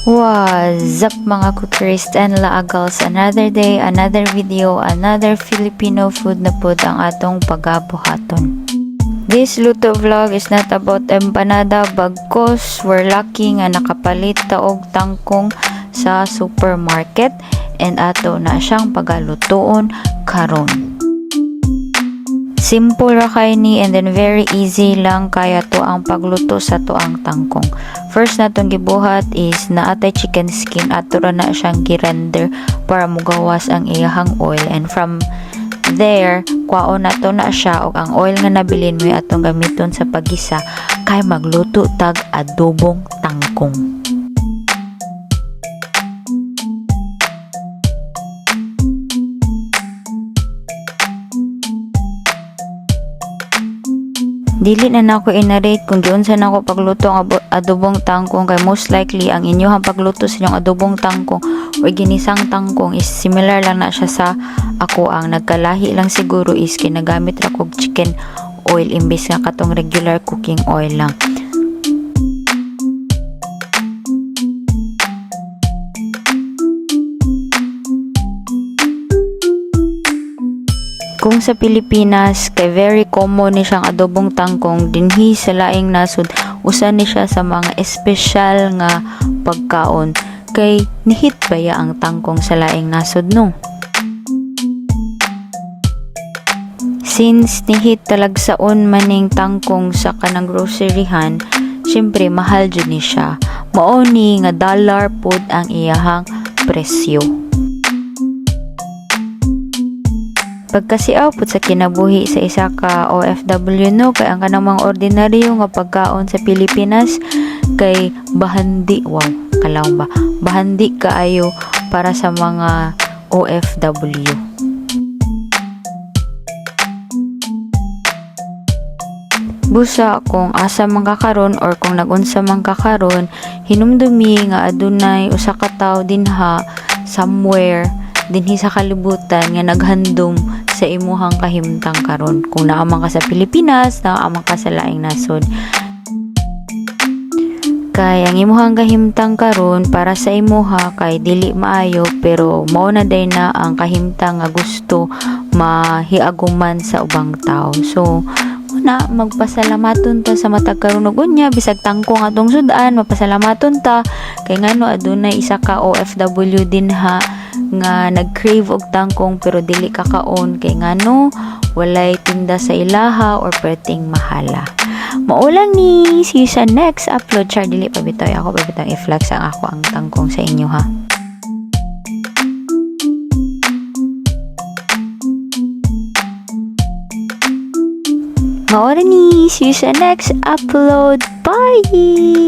What's up mga cookeries and laagals? Another day, another video, another Filipino food na pod ang atong pagabuhaton. This luto vlog is not about empanada bagkos we're lucky nga nakapalit ta og tangkong sa supermarket and ato na siyang pagalutoon karon. Simple ra kay ni and then very easy lang kaya to ang pagluto sa to ang tangkong. First natong gibuhat is naatay chicken skin ato ra na siyang girender para mugawas ang iyahang oil and from there kwaon nato na siya og ang oil nga nabilin mo atong gamiton sa paggisa kay magluto tag adobong tangkong. Dili na nako inarate kung giunsa nako pagluto ang adobong tangkong kay most likely ang inyohang pagluto sa inyong adobong tangkong o ginisang tangkong is similar lang na siya sa ako. Ang nagkalahi lang siguro is kinagamit ra kog chicken oil imbes nga katong regular cooking oil lang. Kung sa Pilipinas kay very common ni siyang adobong tangkong dinhi sa laing nasud usa ni siya sa mga espesyal nga pagkaon kay nihit baya ang tangkong sa laing nasud no. Since nihit talagsaon maning tangkong sa kanang groceryhan, syempre mahal jud ni siya. Mao ni nga dollar pod ang iyahang presyo. Pagkasiaw pud sa kinabuhi sa isa ka OFW no kay ang kanang mga ordinaryo nga pagkaon sa Pilipinas kay bahandi, wow kalaw ba, bahandi kaayo para sa mga OFW. Busa kung asa man kakaron or kung nagunsa man kakaron hinumdumi nga adunay usa ka tawo dinha somewhere dinhi sa kalibutan nga naghandom sa imuhang kahimtang karon. Kung naamang ka sa Pilipinas, naamang ka sa laing nasod. Kay ang imuhang kahimtang karon para sa imuha kay dili maayo pero mao na day na ang kahimtang nga gusto mahiaguman sa ubang tao. So una magpasalamaton ta sa matag karon ug unya bisag tangkong atong sudan mapasalamaton ta kay ngano adunay isa ka OFW din ha nga nag-crave og tangkong pero dili kakaon kay ngano walay tinda sa ilaha or perting mahala. Maulang ni see you sa next upload. Char dili pa bitaw ako pa i-flex ang ako ang tangkong sa inyo ha. Maura ni see you sa next upload. Bye.